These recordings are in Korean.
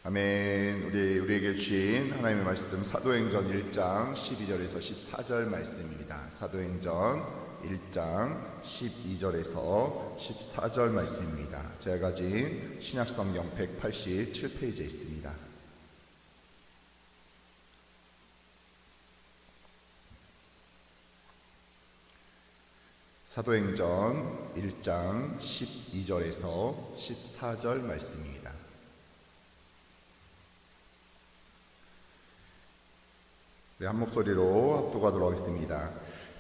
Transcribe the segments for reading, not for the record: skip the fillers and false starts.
아멘. 우리에게 주신 하나님의 말씀 사도행전 1장 12절에서 14절 말씀입니다. 사도행전 1장 12절에서 14절 말씀입니다. 제가 가진 신약성경 187페이지에 있습니다. 사도행전 1장 12절에서 14절 말씀입니다. 네, 한 목소리로 합독하도록 하겠습니다.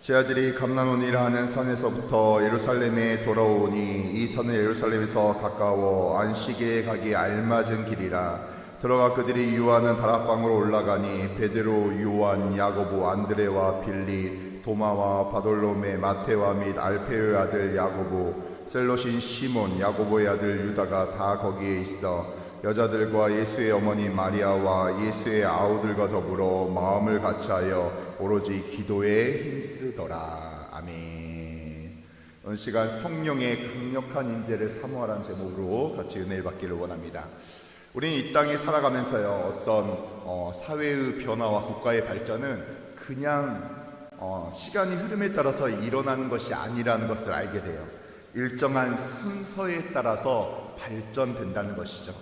제 아들이 감람원이라 하는 산에서부터 예루살렘에 돌아오니 이 산은 예루살렘에서 가까워 안식일에 가기 알맞은 길이라. 들어가 그들이 유하는 다락방으로 올라가니 베드로, 요한, 야고보, 안드레와 빌립, 도마와 바돌로메, 마테와 및 알페의 아들 야고보, 셀롯인 시몬, 야고보의 아들 유다가 다 거기에 있어 여자들과 예수의 어머니 마리아와 예수의 아우들과 더불어 마음을 같이하여 오로지 기도에 힘쓰더라. 아멘. 오늘 시간 성령의 강력한 임재를 사모하라는 제목으로 같이 은혜를 받기를 원합니다. 우리는 이 땅에 살아가면서요, 어떤 사회의 변화와 국가의 발전은 그냥 시간이 흐름에 따라서 일어나는 것이 아니라는 것을 알게 돼요. 일정한 순서에 따라서 발전된다는 것이죠.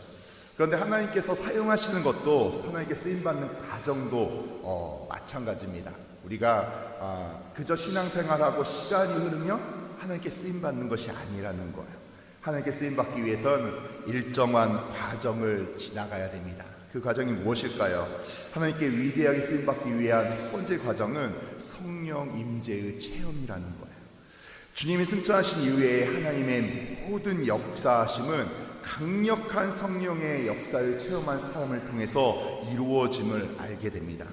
그런데 하나님께서 사용하시는 것도, 하나님께 쓰임받는 과정도 마찬가지입니다. 우리가 그저 신앙생활하고 시간이 흐르면 하나님께 쓰임받는 것이 아니라는 거예요. 하나님께 쓰임받기 위해서는 일정한 과정을 지나가야 됩니다. 그 과정이 무엇일까요? 하나님께 위대하게 쓰임받기 위한 첫 번째 과정은 성령 임재의 체험이라는 거예요. 주님이 승천하신 이후에 하나님의 모든 역사하심은 강력한 성령의 역사를 체험한 사람을 통해서 이루어짐을 알게 됩니다.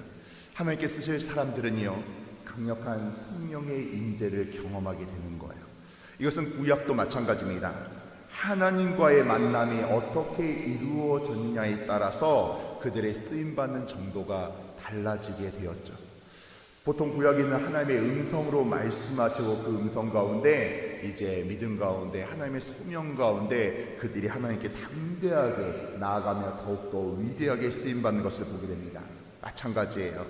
하나님께 쓰실 사람들은요, 강력한 성령의 임재를 경험하게 되는 거예요. 이것은 구약도 마찬가지입니다. 하나님과의 만남이 어떻게 이루어졌느냐에 따라서 그들의 쓰임받는 정도가 달라지게 되었죠. 보통 구약에는 하나님의 음성으로 말씀하시고 그 음성 가운데 이제 믿음 가운데 하나님의 소명 가운데 그들이 하나님께 담대하게 나아가며 더욱더 위대하게 쓰임받는 것을 보게 됩니다. 마찬가지예요.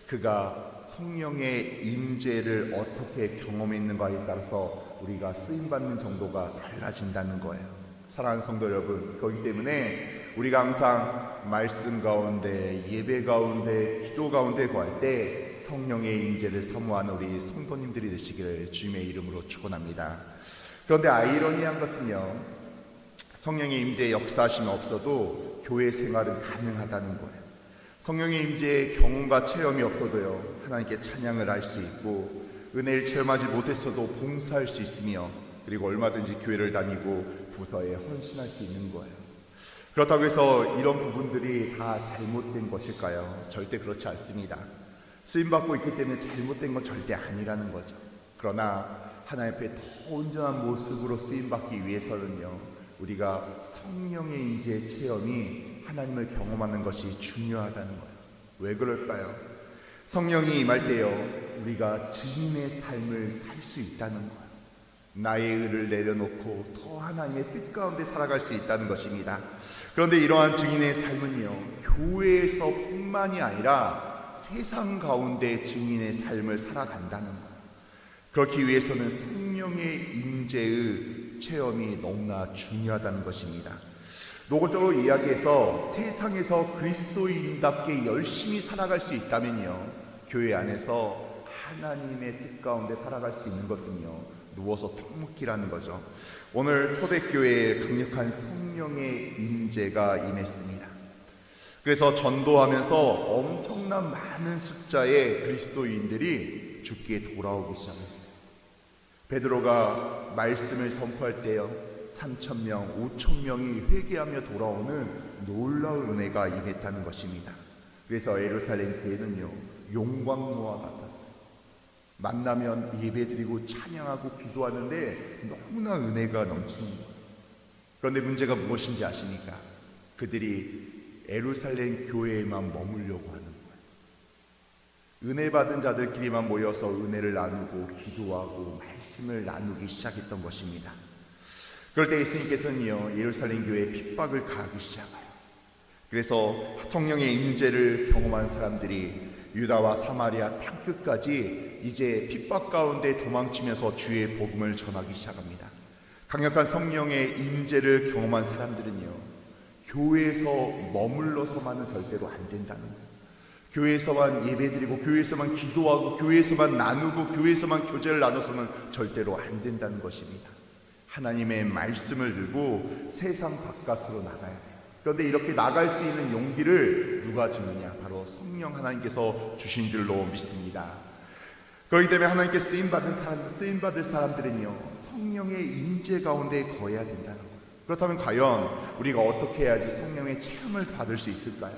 그가 성령의 임재를 어떻게 경험했는가에 따라서 우리가 쓰임받는 정도가 달라진다는 거예요. 사랑하는 성도 여러분, 그렇기 때문에 우리가 항상 말씀 가운데, 예배 가운데, 기도 가운데 구할 때 성령의 임재를 사모하는 우리 성도님들이 되시기를 주님의 이름으로 축원합니다. 그런데 아이러니한 것은요, 성령의 임재의 역사하심이 없어도 교회 생활은 가능하다는 거예요. 성령의 임재의 경험과 체험이 없어도요, 하나님께 찬양을 할 수 있고 은혜를 체험하지 못했어도 봉사할 수 있으며, 그리고 얼마든지 교회를 다니고 부서에 헌신할 수 있는 거예요. 그렇다고 해서 이런 부분들이 다 잘못된 것일까요? 절대 그렇지 않습니다. 쓰임받고 있기 때문에 잘못된 건 절대 아니라는 거죠. 그러나 하나님 앞에 더 온전한 모습으로 쓰임받기 위해서는요, 우리가 성령의 임재의 체험이 하나님을 경험하는 것이 중요하다는 거예요. 왜 그럴까요? 성령이 임할 때요, 우리가 주님의 삶을 살 수 있다는 거예요. 나의 의를 내려놓고 더 하나님의 뜻 가운데 살아갈 수 있다는 것입니다. 그런데 이러한 증인의 삶은요, 교회에서 뿐만이 아니라 세상 가운데 증인의 삶을 살아간다는 거예요. 그렇기 위해서는 성령의 임재의 체험이 너무나 중요하다는 것입니다. 노골적으로 이야기해서 세상에서 그리스도인답게 열심히 살아갈 수 있다면요, 교회 안에서 하나님의 뜻 가운데 살아갈 수 있는 것은요, 누워서 턱 묶기라는 거죠. 오늘 초대교회에 강력한 성령의 임재가 임했습니다. 그래서 전도하면서 엄청난 많은 숫자의 그리스도인들이 주께 돌아오기 시작했어요. 베드로가 말씀을 선포할 때요, 3,000명, 5,000명이 회개하며 돌아오는 놀라운 은혜가 임했다는 것입니다. 그래서 예루살렘 교회는요, 용광로와 같았어요. 만나면 예배드리고 찬양하고 기도하는데 너무나 은혜가 넘치는 거예요. 그런데 문제가 무엇인지 아십니까? 그들이 예루살렘 교회에만 머물려고 하는 거예요. 은혜 받은 자들끼리만 모여서 은혜를 나누고 기도하고 말씀을 나누기 시작했던 것입니다. 그럴 때 예수님께서는요, 예루살렘 교회에 핍박을 가하기 시작해요. 그래서 성령의 임재를 경험한 사람들이 유다와 사마리아 땅끝까지 이제 핍박 가운데 도망치면서 주의 복음을 전하기 시작합니다. 강력한 성령의 임재를 경험한 사람들은요, 교회에서 머물러서만은 절대로 안 된다는 거예요. 교회에서만 예배드리고 교회에서만 기도하고 교회에서만 나누고 교회에서만 교제를 나눠서는 절대로 안 된다는 것입니다. 하나님의 말씀을 들고 세상 바깥으로 나가야 돼요. 그런데 이렇게 나갈 수 있는 용기를 누가 주느냐? 바로 성령 하나님께서 주신 줄로 믿습니다. 그렇기 때문에 하나님께 쓰임받을 사람들은요, 성령의 임재 가운데 거해야 된다는 거예요. 그렇다면 과연 우리가 어떻게 해야지 성령의 체험을 받을 수 있을까요?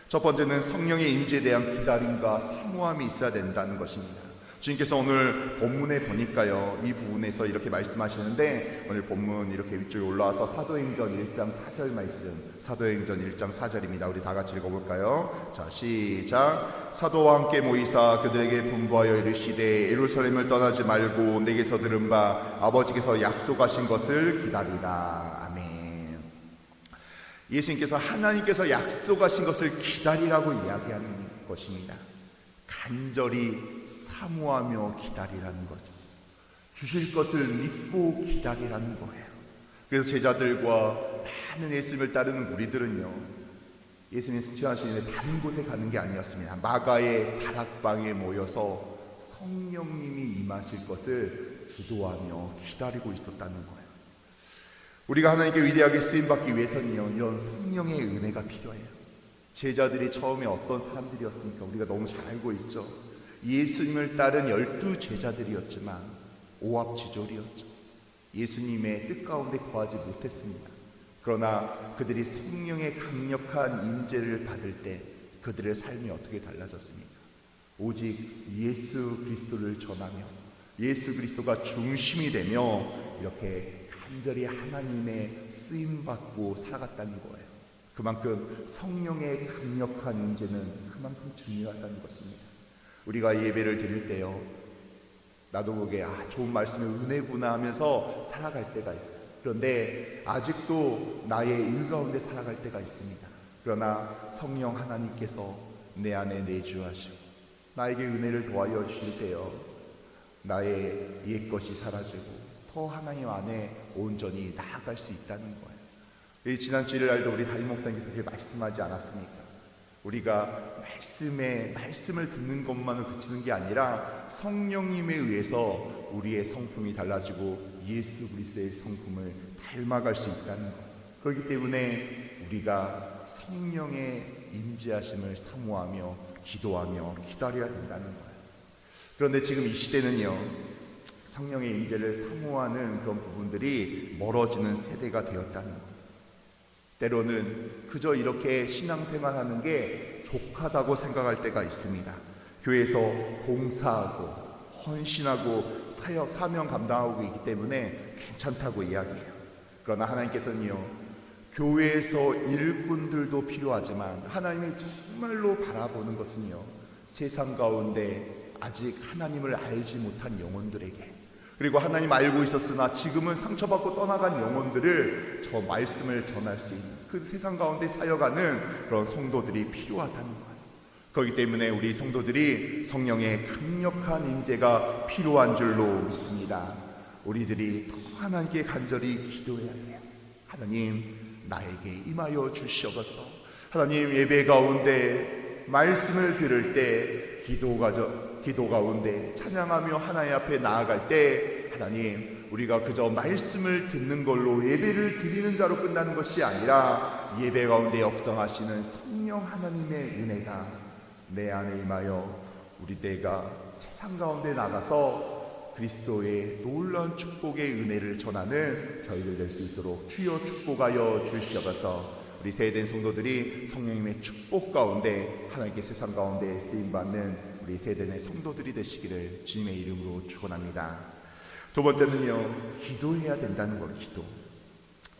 첫 번째는 성령의 임재에 대한 기다림과 사모함이 있어야 된다는 것입니다. 주님께서 오늘 본문에 보니까요, 이 부분에서 이렇게 말씀하시는데, 오늘 본문 이렇게 위쪽에 올라와서 사도행전 1장 4절 말씀, 사도행전 1장 4절입니다. 우리 다 같이 읽어볼까요? 자, 시작. 사도와 함께 모이사 그들에게 분부하여 이르시되 예루살렘을 떠나지 말고 내게서 들은 바 아버지께서 약속하신 것을 기다리라. 아멘. 예수님께서 하나님께서 약속하신 것을 기다리라고 이야기하는 것입니다. 간절히 사모하며 기다리라는 거죠. 주실 것을 믿고 기다리라는 거예요. 그래서 제자들과 많은 예수님을 따르는 무리들은요, 예수님 수치하시는데 다른 곳에 가는 게 아니었습니다. 마가의 다락방에 모여서 성령님이 임하실 것을 기도하며 기다리고 있었다는 거예요. 우리가 하나님께 위대하게 쓰임받기 위해서는요, 이런 성령의 은혜가 필요해요. 제자들이 처음에 어떤 사람들이었습니까? 우리가 너무 잘 알고 있죠. 예수님을 따른 12 제자들이었지만 오합지졸이었죠. 예수님의 뜻 가운데 거하지 못했습니다. 그러나 그들이 성령의 강력한 임재를 받을 때 그들의 삶이 어떻게 달라졌습니까? 오직 예수 그리스도를 전하며 예수 그리스도가 중심이 되며 이렇게 간절히 하나님의 쓰임받고 살아갔다는 거예요. 그만큼 성령의 강력한 임재는 그만큼 중요하다는 것입니다. 우리가 예배를 드릴 때요, 나도 모르게 좋은 말씀의 은혜구나 하면서 살아갈 때가 있어요. 그런데 아직도 나의 일 가운데 살아갈 때가 있습니다. 그러나 성령 하나님께서 내 안에 내주하시고 나에게 은혜를 도와여 주실 때요, 나의 옛것이 사라지고 더 하나님 안에 온전히 나아갈 수 있다는 거예요. 지난 주일날도 우리 담임 목사님께서 그렇게 말씀하지 않았습니까? 우리가 말씀을 듣는 것만을 그치는 게 아니라 성령님에 의해서 우리의 성품이 달라지고 예수 그리스도의 성품을 닮아갈 수 있다는 것. 그렇기 때문에 우리가 성령의 임재하심을 사모하며 기도하며 기다려야 된다는 거예요. 그런데 지금 이 시대는요, 성령의 임재를 사모하는 그런 부분들이 멀어지는 세대가 되었다는 거예요. 때로는 그저 이렇게 신앙생활하는 게 족하다고 생각할 때가 있습니다. 교회에서 봉사하고 헌신하고 사명 감당하고 있기 때문에 괜찮다고 이야기해요. 그러나 하나님께서는요, 교회에서 일꾼들도 필요하지만 하나님이 정말로 바라보는 것은요, 세상 가운데 아직 하나님을 알지 못한 영혼들에게, 그리고 하나님 알고 있었으나 지금은 상처받고 떠나간 영혼들을 저 말씀을 전할 수 있는 그 세상 가운데 사역하는 그런 성도들이 필요하다는 거예요. 그렇기 때문에 우리 성도들이 성령의 강력한 임재가 필요한 줄로 믿습니다. 우리들이 더 하나님께 간절히 기도해야 해요. 하나님, 나에게 임하여 주시옵소서. 하나님, 예배 가운데 말씀을 들을 때 기도 가운데 찬양하며 하나님 앞에 나아갈 때 하나님, 우리가 그저 말씀을 듣는 걸로 예배를 드리는 자로 끝나는 것이 아니라 예배 가운데 역사하시는 성령 하나님의 은혜가 내 안에 임하여 우리 내가 세상 가운데 나가서 그리스도의 놀라운 축복의 은혜를 전하는 저희들 될 수 있도록 주여 축복하여 주시옵소서. 우리 세대된 성도들이 성령님의 축복 가운데 하나님께 세상 가운데 쓰임받는 우리 세대의 성도들이 되시기를 주님의 이름으로 축원합니다. 두 번째는요, 기도해야 된다는 것. 기도.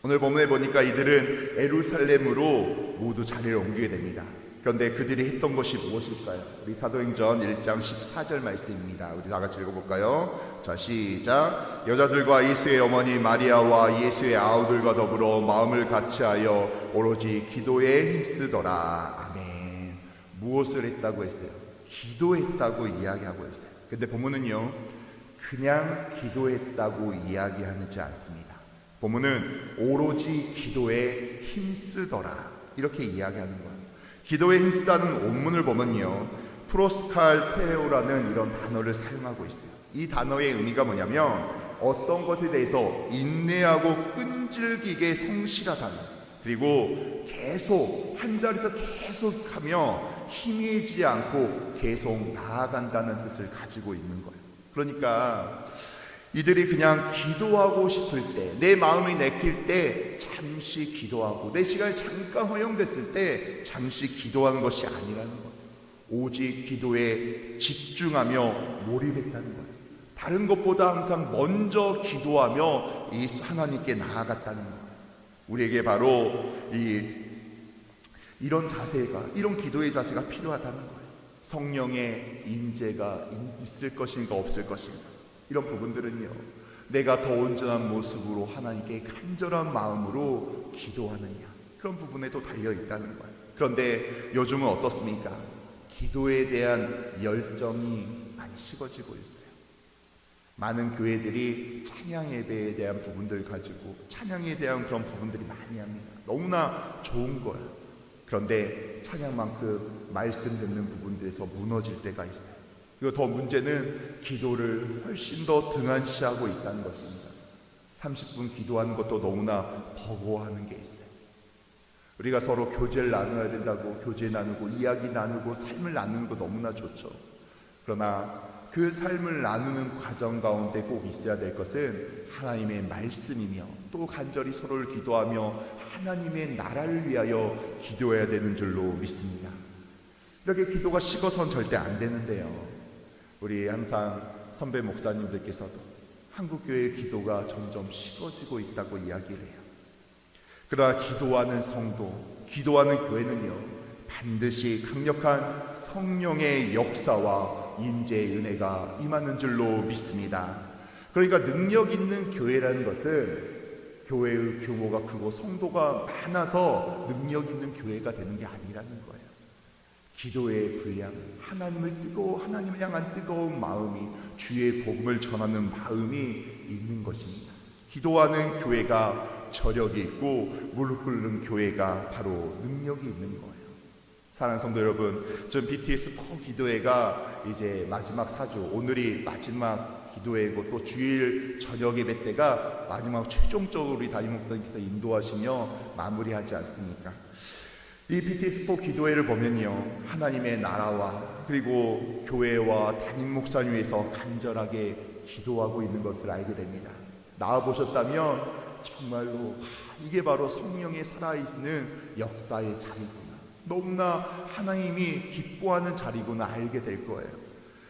오늘 본문에 보니까 이들은 예루살렘으로 모두 자리를 옮기게 됩니다. 그런데 그들이 했던 것이 무엇일까요? 우리 사도행전 1장 14절 말씀입니다. 우리 다 같이 읽어볼까요? 자, 시작. 여자들과 예수의 어머니 마리아와 예수의 아우들과 더불어 마음을 같이하여 오로지 기도에 힘쓰더라. 아멘. 무엇을 했다고 했어요? 기도했다고 이야기하고 있어요. 근데 본문은요, 그냥 기도했다고 이야기하지 않습니다. 본문은 오로지 기도에 힘쓰더라 이렇게 이야기하는 거예요. 기도에 힘쓰다는 원문을 보면요, 프로스칼페오라는 이런 단어를 사용하고 있어요. 이 단어의 의미가 뭐냐면 어떤 것에 대해서 인내하고 끈질기게 성실하다는, 그리고 계속 한 자리에서 계속하며 희미해지지 않고 계속 나아간다는 뜻을 가지고 있는 거예요. 그러니까 이들이 그냥 기도하고 싶을 때, 내 마음이 내킬 때 잠시 기도하고, 내 시간이 잠깐 허용됐을 때 잠시 기도하는 것이 아니라는 거예요. 오직 기도에 집중하며 몰입했다는 거예요. 다른 것보다 항상 먼저 기도하며 이 하나님께 나아갔다는 거예요. 우리에게 바로 이런 자세가, 이런 기도의 자세가 필요하다는 거예요. 성령의 임재가 있을 것인가 없을 것인가, 이런 부분들은요, 내가 더 온전한 모습으로 하나님께 간절한 마음으로 기도하느냐, 그런 부분에도 달려 있다는 거예요. 그런데 요즘은 어떻습니까? 기도에 대한 열정이 많이 식어지고 있어요. 많은 교회들이 찬양 예배에 대한 부분들을 가지고 찬양에 대한 그런 부분들이 많이 합니다. 너무나 좋은 거예요. 그런데 찬양만큼 말씀 듣는 부분들에서 무너질 때가 있어요. 그리고 더 문제는 기도를 훨씬 더 등한시하고 있다는 것입니다. 30분 기도하는 것도 너무나 버거워하는 게 있어요. 우리가 서로 교제를 나눠야 된다고 교제 나누고 이야기 나누고 삶을 나누는 거 너무나 좋죠. 그러나 그 삶을 나누는 과정 가운데 꼭 있어야 될 것은 하나님의 말씀이며, 또 간절히 서로를 기도하며 하나님의 나라를 위하여 기도해야 되는 줄로 믿습니다. 이렇게 기도가 식어서는 절대 안 되는데요, 우리 항상 선배 목사님들께서도 한국교회의 기도가 점점 식어지고 있다고 이야기를 해요. 그러나 기도하는 성도, 기도하는 교회는요, 반드시 강력한 성령의 역사와 임재의 은혜가 임하는 줄로 믿습니다. 그러니까 능력 있는 교회라는 것은 교회의 규모가 크고 성도가 많아서 능력 있는 교회가 되는 게 아니라는 거예요. 기도의 분량, 하나님을 향한 뜨거운 마음이, 주의 복음을 전하는 마음이 있는 것입니다. 기도하는 교회가 저력이 있고 무릎 꿇는 교회가 바로 능력이 있는 거예요. 사랑하는 성도 여러분, 전 BTS4 기도회가 이제 마지막 4주, 오늘이 마지막 기도회고 또 주일 저녁 예배 때가 마지막 최종적으로 우리 담임 목사님께서 인도하시며 마무리하지 않습니까? 이 BTS4 기도회를 보면요, 하나님의 나라와 그리고 교회와 담임 목사님 위해서 간절하게 기도하고 있는 것을 알게 됩니다. 나와보셨다면 정말로 이게 바로 성령의 살아있는 역사의 자리구나, 너무나 하나님이 기뻐하는 자리구나 알게 될 거예요.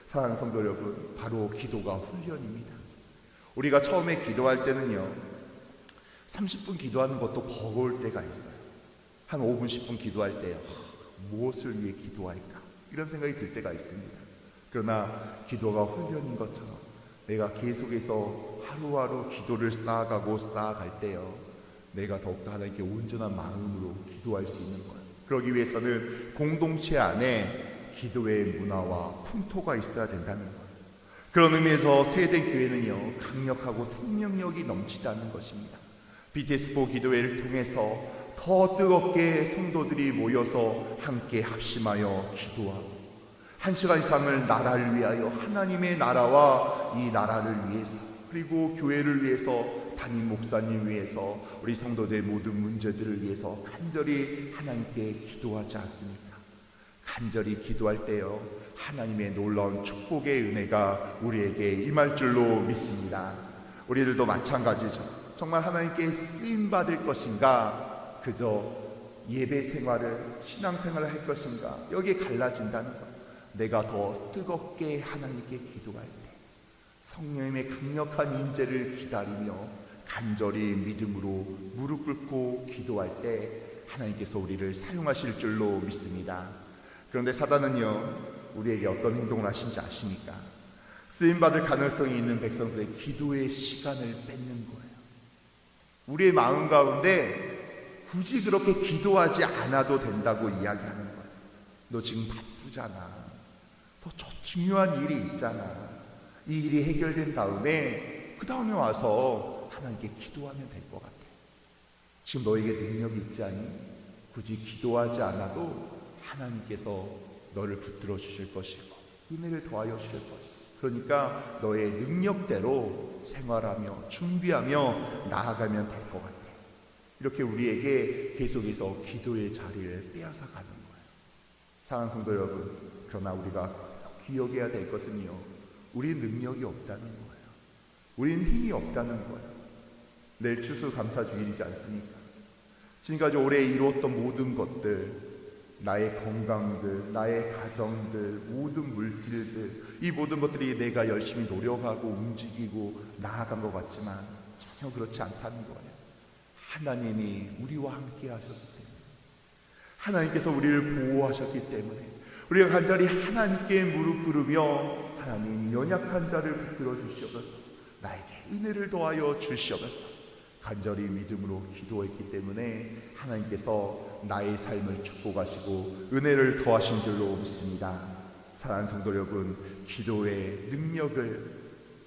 사랑하는 성도 여러분, 바로 기도가 훈련입니다. 우리가 처음에 기도할 때는요, 30분 기도하는 것도 버거울 때가 있어요. 한 5분 10분 기도할 때 무엇을 위해 기도할까, 이런 생각이 들 때가 있습니다. 그러나 기도가 훈련인 것처럼 내가 계속해서 하루하루 기도를 쌓아갈 때요, 내가 더욱더 하나님께 온전한 마음으로 기도할 수 있는 거예요. 그러기 위해서는 공동체 안에 기도의 문화와 풍토가 있어야 된다는 거예요. 그런 의미에서 세대 교회는요, 강력하고 생명력이 넘치다는 것입니다. BTS4 기도회를 통해서 더 뜨겁게 성도들이 모여서 함께 합심하여 기도하고 1시간 이상을 나라를 위하여, 하나님의 나라와 이 나라를 위해서, 그리고 교회를 위해서, 담임 목사님 위해서, 우리 성도들의 모든 문제들을 위해서 간절히 하나님께 기도하지 않습니까? 간절히 기도할 때요, 하나님의 놀라운 축복의 은혜가 우리에게 임할 줄로 믿습니다. 우리들도 마찬가지죠. 정말 하나님께 쓰임받을 것인가, 그저 예배 생활을, 신앙생활을 할 것인가, 여기에 갈라진다는 것. 내가 더 뜨겁게 하나님께 기도할 때, 성령님의 강력한 임재를 기다리며 간절히 믿음으로 무릎 꿇고 기도할 때 하나님께서 우리를 사용하실 줄로 믿습니다. 그런데 사단은요, 우리에게 어떤 행동을 하신지 아십니까? 쓰임받을 가능성이 있는 백성들의 기도의 시간을 뺏는 거예요. 우리의 마음 가운데 굳이 그렇게 기도하지 않아도 된다고 이야기하는 거예요. 너 지금 바쁘잖아. 더 중요한 일이 있잖아. 이 일이 해결된 다음에 그 다음에 와서 하나님께 기도하면 될 것 같아. 지금 너에게 능력이 있지 않니? 굳이 기도하지 않아도 하나님께서 너를 붙들어 주실 것이고 은혜를 더하여 주실 것이고, 그러니까 너의 능력대로 생활하며 준비하며 나아가면 될 것 같아. 이렇게 우리에게 계속해서 기도의 자리를 빼앗아 가는 거예요. 사랑하는 성도 여러분, 그러나 우리가 기억해야 될 것은요, 우리 능력이 없다는 거예요. 우리는 힘이 없다는 거예요. 내일 추수감사주일이지 않습니까? 지금까지 올해 이루었던 모든 것들, 나의 건강들, 나의 가정들, 모든 물질들, 이 모든 것들이 내가 열심히 노력하고 움직이고 나아간 것 같지만 전혀 그렇지 않다는 거예요. 하나님이 우리와 함께 하셨기 때문에, 하나님께서 우리를 보호하셨기 때문에 우리가 간절히 하나님께 무릎 꿇으며 하나님, 연약한 자를 붙들어 주시옵소서, 나에게 은혜를 더하여 주시옵소서 간절히 믿음으로 기도했기 때문에 하나님께서 나의 삶을 축복하시고 은혜를 더하신 줄로 믿습니다. 사랑하는 성도 여러분, 기도의 능력을,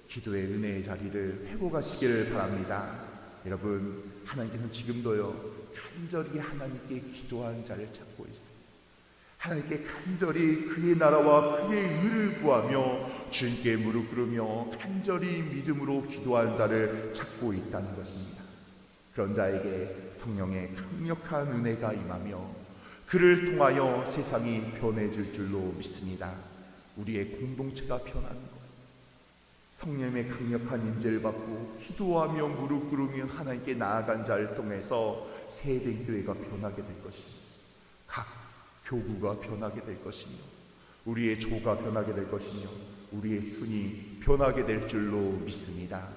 기도의 은혜의 자리를 회복하시기를 바랍니다. 여러분, 하나님께서는 지금도요, 간절히 하나님께 기도하는 자를 찾고 있어요. 하나님께 간절히 그의 나라와 그의 의를 구하며 주님께 무릎 꿇으며 간절히 믿음으로 기도하는 자를 찾고 있다는 것입니다. 그런 자에게 성령의 강력한 은혜가 임하며 그를 통하여 세상이 변해질 줄로 믿습니다. 우리의 공동체가 변하는 거예요. 성령의 강력한 임재를 받고 기도하며 무릎 꿇으며 하나님께 나아간 자를 통해서 세대교회가 변하게 될 것입니다. 각 교구가 변하게 될 것이며 우리의 조가 변하게 될 것이며 우리의 순이 변하게 될 줄로 믿습니다.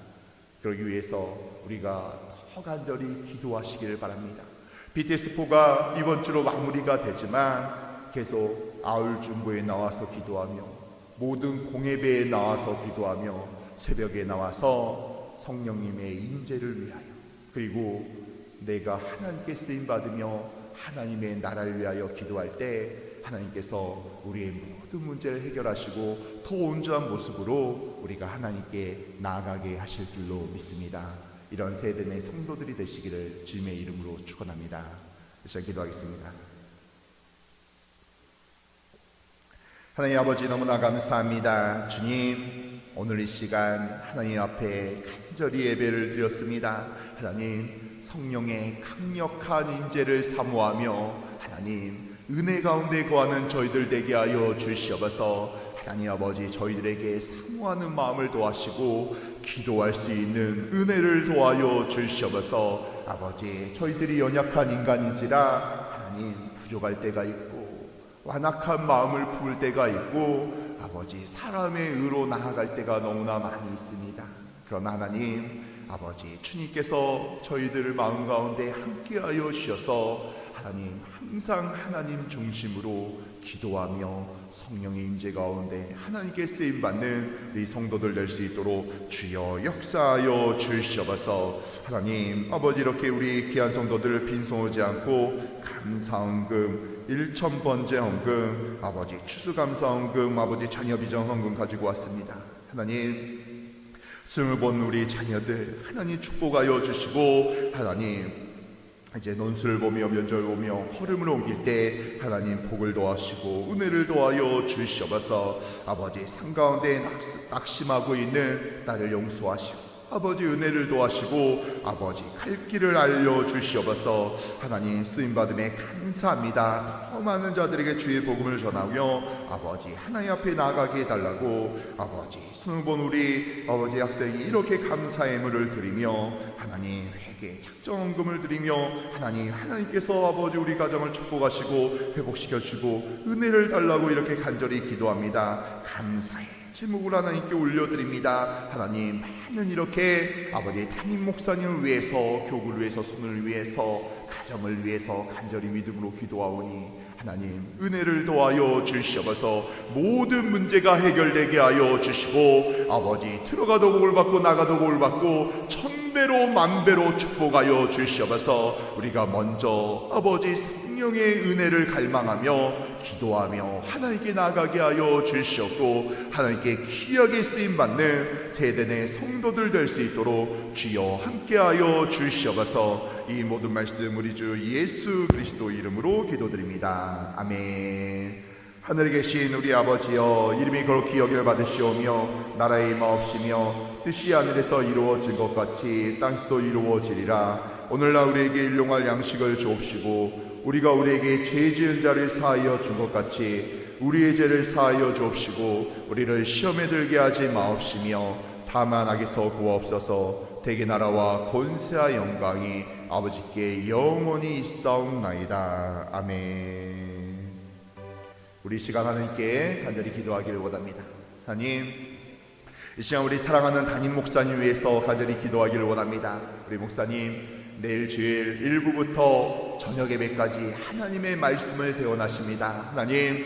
그러기 위해서 우리가 더 간절히 기도하시기를 바랍니다. BTS4가 이번 주로 마무리가 되지만 계속 아울 중보에 나와서 기도하며 모든 공예배에 나와서 기도하며 새벽에 나와서 성령님의 임재를 위하여, 그리고 내가 하나님께 쓰임받으며 하나님의 나라를 위하여 기도할 때 하나님께서 우리의 모든 문제를 해결하시고 더 온전한 모습으로 우리가 하나님께 나아가게 하실 줄로 믿습니다. 이런 세대 내 성도들이 되시기를 주님의 이름으로 축원합니다. 시간 기도하겠습니다. 하나님 아버지, 너무나 감사합니다. 주님, 오늘 이 시간 하나님 앞에 간절히 예배를 드렸습니다. 하나님, 성령의 강력한 임재를 사모하며 하나님, 은혜 가운데 거하는 저희들 되게 하여 주시옵소서. 하나님 아버지, 저희들에게 사모하는 마음을 도와시고 기도할 수 있는 은혜를 도와여 주시옵소서. 아버지, 저희들이 연약한 인간인지라 하나님, 부족할 때가 있고 완악한 마음을 품을 때가 있고 아버지, 사람의 의로 나아갈 때가 너무나 많이 있습니다. 그러나 하나님 아버지, 주님께서 저희들을 마음 가운데 함께하여 주셔서 하나님, 항상 하나님 중심으로 기도하며 성령의 임재 가운데 하나님께 쓰임받는 우리 성도들 될 수 있도록 주여 역사하여 주시옵소서. 하나님 아버지, 이렇게 우리 귀한 성도들 빈손오지 않고 감사헌금 1,000번째 헌금, 아버지 추수감사헌금, 아버지 자녀비전 헌금 가지고 왔습니다. 하나님, 숨을 본 우리 자녀들 하나님 축복하여 주시고, 하나님 이제 논술을 보며 면접을 보며 걸음을 옮길 때 하나님 복을 도와주시고 은혜를 도와여 주시옵소서. 아버지, 삶 가운데 낙심하고 있는 나를 용서하시고 아버지 은혜를 도와주시고 아버지 갈 길을 알려주시옵소서. 하나님, 쓰임받음에 감사합니다. 더 많은 자들에게 주의 복음을 전하며 아버지 하나님 앞에 나아가게 해달라고, 아버지 수능 본 우리 아버지 학생이 이렇게 감사의 예물을 드리며 하나님 회개 작정헌금을 드리며 하나님께서 아버지 우리 가정을 축복하시고 회복시켜주시고 은혜를 달라고 이렇게 간절히 기도합니다. 감사의 제목을 하나님께 올려드립니다. 하나님, 많은 이렇게 아버지 담임 목사님을 위해서, 교구를 위해서, 순을 위해서, 가정을 위해서 간절히 믿음으로 기도하오니 하나님, 은혜를 더하여 주시옵소서. 모든 문제가 해결되게 하여 주시고 아버지, 들어가도 복을 받고 나가도 복을 받고 천배로 만배로 축복하여 주시옵소서. 우리가 먼저 아버지 성령의 은혜를 갈망하며 기도하며 하나님께 나아가게 하여 주시옵고 하나님께 귀하게 쓰임받는 세대의 성도들 될 수 있도록 주여 함께하여 주시옵소서. 이 모든 말씀 우리 주 예수 그리스도 이름으로 기도드립니다. 아멘. 하늘에 계신 우리 아버지여, 이름이 거룩히 여김을 받으시오며 나라의 임하옵시며 뜻이 하늘에서 이루어진 것 같이 땅에서도 이루어지리라. 오늘날 우리에게 일용할 양식을 주옵시고 우리가 우리에게 죄 지은 자를 사하여 준 것 같이 우리의 죄를 사하여 주옵시고 우리를 시험에 들게 하지 마옵시며 다만 악에서 구하옵소서. 대개 나라와 권세와 영광이 아버지께 영원히 있사옵나이다. 아멘. 우리 시간 하나님께 간절히 기도하기를 원합니다. 하나님, 이 시간 우리 사랑하는 담임 목사님 위해서 간절히 기도하기를 원합니다. 우리 목사님, 내일 주일 1부부터 저녁 예배까지 하나님의 말씀을 배워나십니다. 하나님,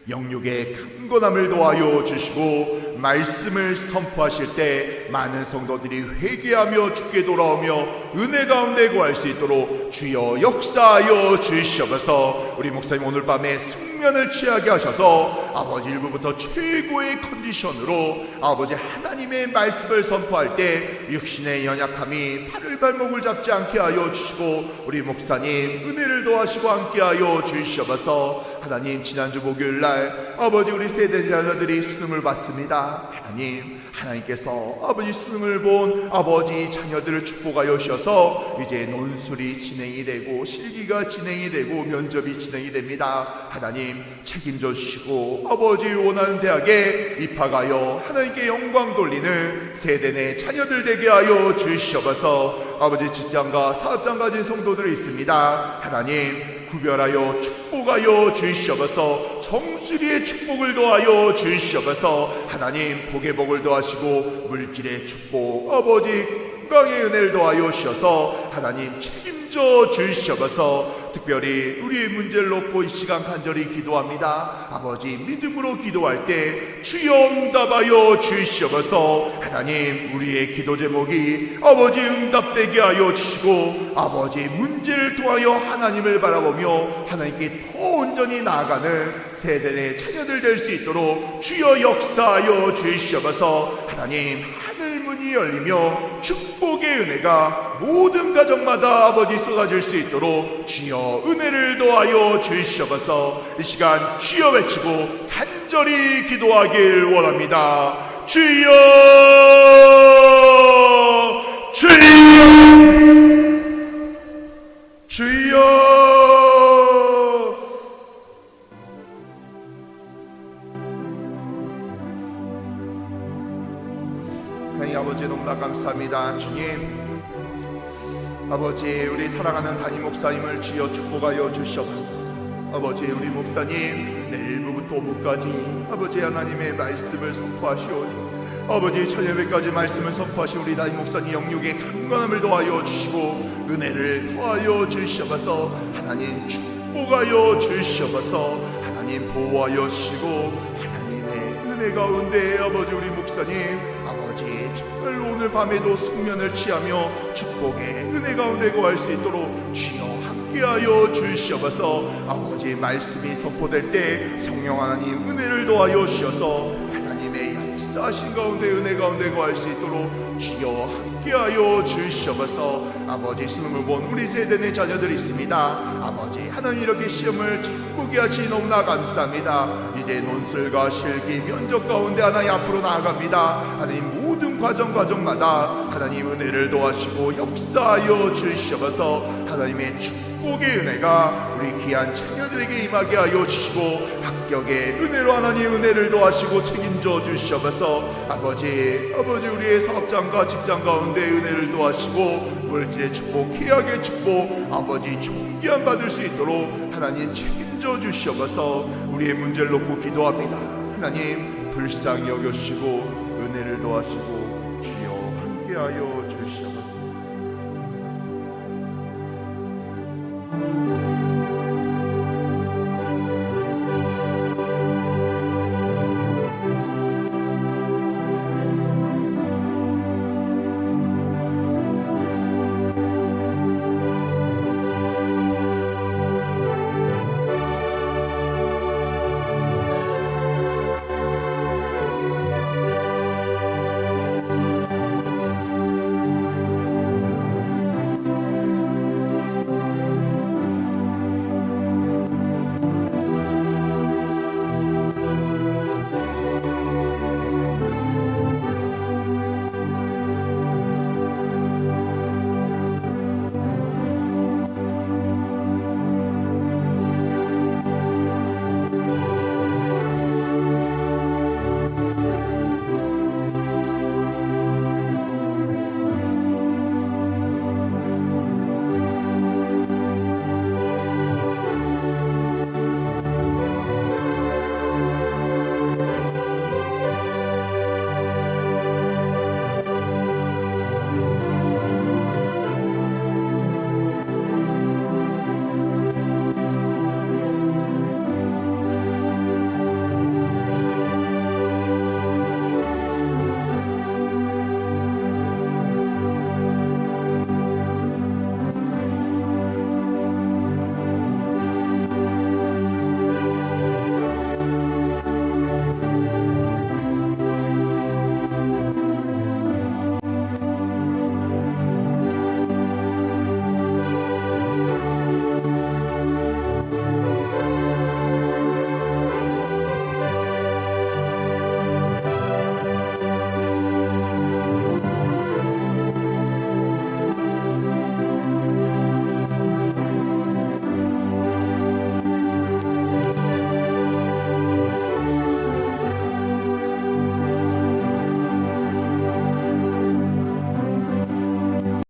영육의 강건함을 도와여 주시고 말씀을 선포하실 때 많은 성도들이 회개하며 주께 돌아오며 은혜 가운데 구할 수 있도록 주여 역사하여 주시옵소서. 우리 목사님 오늘 밤에 숙면을 취하게 하셔서 아버지 1부부터 최고의 컨디션으로 아버지 하나님의 말씀을 선포할 때 육신의 연약함이 팔을 발목을 잡지 않게 하여 주시고 우리 목사님 은혜를 더하시고 함께 하여 주시옵소서. 하나님, 지난주 목요일날 아버지 우리 세대 자녀들이 수능을 받습니다. 하나님께서 아버지 수능을 본 아버지 자녀들을 축복하여 주셔서 이제 논술이 진행이 되고 실기가 진행이 되고 면접이 진행이 됩니다. 하나님, 책임져 주시고 아버지 원하는 대학에 입학하여 하나님께 영광 돌리는 세대 내 자녀들 되게 하여 주시옵소서. 아버지 직장과 사업장 가진 성도들이 있습니다. 하나님, 구별하여 축복하여 주시옵소서. 정수리의 축복을 더하여 주시옵소서. 하나님, 복의 복을 더하시고 물질의 축복, 아버지 건강의 은혜를 더하여 주셔서 하나님 책임져 주시옵소서. 특별히 우리의 문제를 놓고 이 시간 간절히 기도합니다. 아버지, 믿음으로 기도할 때 주여 응답하여 주시옵소서. 하나님, 우리의 기도 제목이 아버지 응답되게 하여 주시고 아버지 문제를 통하여 하나님을 바라보며 하나님께 더 온전히 나아가는 세대의 자녀들 될 수 있도록 주여 역사하여 주시옵소서. 하나님, 하늘문이 열리며 축복의 은혜가 모든 가정마다 아버지 쏟아질 수 있도록 주여 은혜를 더하여 주시옵소서. 이 시간 주여 외치고 간절히 기도하길 원합니다. 주여, 주여, 주여. 하나님 아버지, 너무나 감사합니다. 주님, 아버지 우리 사랑하는 담임 목사님을 주여 축복하여 주시옵소서. 아버지, 우리 목사님 내일 1부부터 5부까지 아버지 하나님의 말씀을 선포하시오니 아버지 저녁에까지 말씀을 선포하신 우리 담임 목사님 영육의 강건함을 더하여 주시고 은혜를 더하여 주시옵소서. 하나님 축복하여 주시옵소서. 하나님 보호하여 주시고 하나님의 은혜 가운데 아버지 우리 목사님 아버지 정말로 오늘 밤에도 숙면을 취하며 축복의 은혜 가운데 거할 수 있도록 주여 함께하여 주시옵소서. 아버지 말씀이 선포될 때 성령 하나님 은혜를 더하여 주셔서 하나님의 역사하신 가운데 은혜 가운데 거할 수 있도록 주여 함께하여 주시옵소서. 아버지 수능을 본 우리 세대 내 자녀들이 있습니다. 아버지 하나님 이렇게 시험을 잘 보게 하시 너무나 감사합니다. 이제 논술과 실기 면접 가운데 하나님 앞으로 나아갑니다. 하나님 모든 과정마다 하나님 은혜를 더하시고 역사하여 주시옵소서. 하나님의 축복의 은혜가 우리 귀한 자녀들에게 임하게 하여 주시고 합격의 은혜로 하나님 은혜를 더하시고 책임져 주시옵소서. 아버지 우리의 사업장과 직장 가운데 은혜를 더하시고 물질의 축복, 계약의 축복, 아버지 존귀함 받을 수 있도록 하나님 책임져 주시옵소서. 우리의 문제를 놓고 기도합니다. 하나님 불쌍히 여겨주시고 은혜를 더하시고 주여 함께하여 주시옵소서.